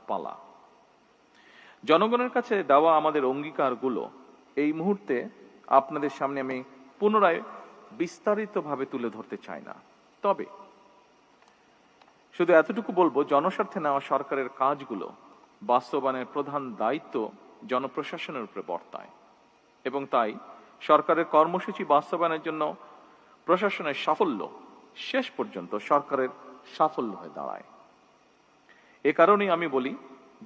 পালা। জনগণের কাছে দেওয়া আমাদের অঙ্গীকারগুলো এই মুহূর্তে আপনাদের সামনে আমি পুনরায় বিস্তারিতভাবে তুলে ধরতে চাই না, তবে শুধু এতটুকু বলবো, জনস্বার্থে নেওয়া সরকারের কাজগুলো বাস্তবায়নের প্রধান দায়িত্ব জনপ্রশাসনের উপরে বর্তায় এবং তাই সরকারের কর্মসূচি বাস্তবায়নের জন্য প্রশাসনের সাফল্য শেষ পর্যন্ত সরকারের সাফল্য হয়ে দাঁড়ায়। এ কারণেই আমি বলি,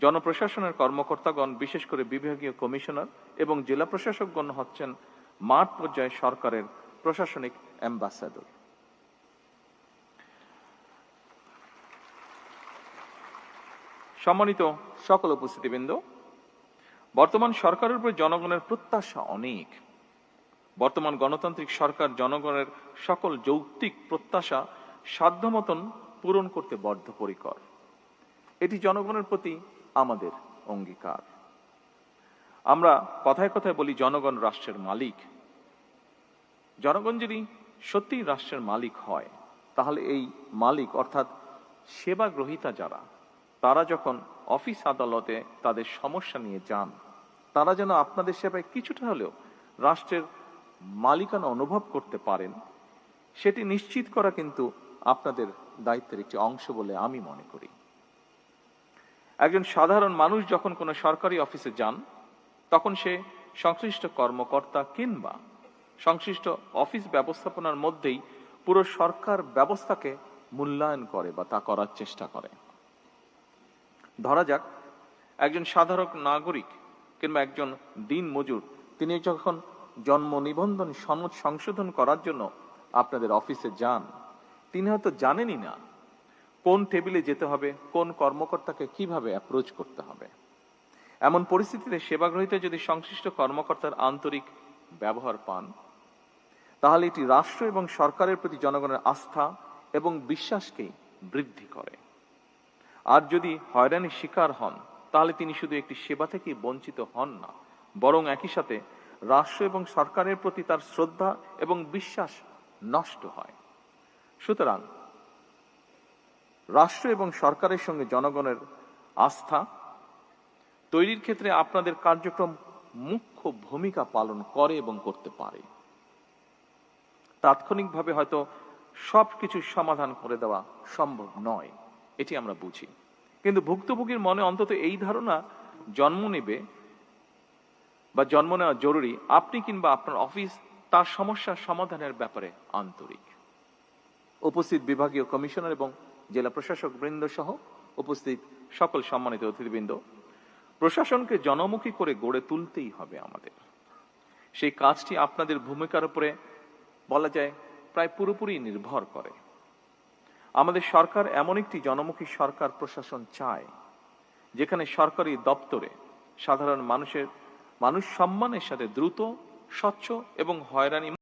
জনপ্রশাসনের কর্মকর্তাগণ, বিশেষ করে বিভাগীয় কমিশনার এবং জেলা প্রশাসকগণ হচ্ছেন মাঠ পর্যায়ে সরকারের প্রশাসনিক অ্যাম্বাসেডর। সম্মানিত সকল উপস্থিতিবৃন্দ, বর্তমান সরকারের উপর জনগণের প্রত্যাশা অনেক। বর্তমান গণতান্ত্রিক সরকার জনগণের সকল যৌক্তিক প্রত্যাশা সাধ্য মতন পূরণ করতে বদ্ধপরিকর। এটি জনগণের প্রতি আমাদের অঙ্গীকার। আমরা কথায় কথায় বলি জনগণ রাষ্ট্রের মালিক। জনগণ যদি সত্যিই রাষ্ট্রের মালিক হয়, তাহলে এই মালিক অর্থাৎ সেবা গ্রহীতা যারা, তারা যখন অফিস আদালতে তাদের সমস্যা নিয়ে যান, তারা যেন আপনাদের সেবায় কিছুটা হলেও রাষ্ট্রের মালিকানা অনুভব করতে পারেন, সেটি নিশ্চিত করা কিন্তু আপনাদের দায়িত্বের একটি অংশ বলে আমি মনে করি। একজন সাধারণ মানুষ যখন কোনো সরকারি অফিসে যান, তখন সে সংশ্লিষ্ট কর্মকর্তা কিংবা সংশ্লিষ্ট অফিস ব্যবস্থাপনার মধ্যেই পুরো সরকার ব্যবস্থাকে মূল্যায়ন করে বা তা করার চেষ্টা করে। ধরা যাক, একজন সাধারণ নাগরিক কিংবা একজন দিনমজুর, তিনি যখন জন্ম নিবন্ধন সনদ সংশোধন করার জন্য আপনাদের অফিসে যান, তিনি হয়তো জানেনই না কোন টেবিলে যেতে হবে, কোন কর্মকর্তাকে কিভাবে অ্যাপ্রোচ করতে হবে। এমন পরিস্থিতিতে সেবাগ্রহীতা যদি সংশ্লিষ্ট কর্মকর্তার আন্তরিক ব্যবহার পান, তাহলে এটি রাষ্ট্র এবং সরকারের প্রতি জনগণের আস্থা এবং বিশ্বাসকেই বৃদ্ধি করে। আর যদি হয়রানির শিকার হন, তাহলে তিনি শুধু একটি সেবা থেকেই বঞ্চিত হন না, বরং একই সাথে রাষ্ট্র এবং সরকারের প্রতি তার শ্রদ্ধা এবং বিশ্বাস নষ্ট হয়। সুতরাং রাষ্ট্র এবং সরকারের সঙ্গে জনগণের আস্থা তৈরির ক্ষেত্রে আপনাদের কার্যক্রম মুখ্য ভূমিকা পালন করে এবং করতে পারে। তাৎক্ষণিকভাবে হয়তো সবকিছু সমাধান করে দেওয়া সম্ভব নয়, এটি আমরা বুঝি, কিন্তু ভুক্তভোগীর মনে অন্তত এই ধারণা জন্ম নেবে বা জন্ম নেওয়া জরুরি, আপনি কিংবা আপনার অফিস তার সমস্যার সমাধানের ব্যাপারে আন্তরিক। উপস্থিত বিভাগীয় কমিশনার এবং জেলা প্রশাসক বৃন্দ সহ উপস্থিত সকল সম্মানিত অতিথিবৃন্দ, প্রশাসনকে জনমুখী করে গড়ে তুলতেই হবে আমাদের। সেই কাজটি আপনাদের ভূমিকার উপরে বলা যায় প্রায় পুরোপুরি নির্ভর করে। আমাদের সরকার এমন একটি জনমুখী সরকার প্রশাসন চায়, যেখানে সরকারি দপ্তরে সাধারণ মানুষ সম্মানের সাথে দ্রুত, স্বচ্ছ এবং হয়রানি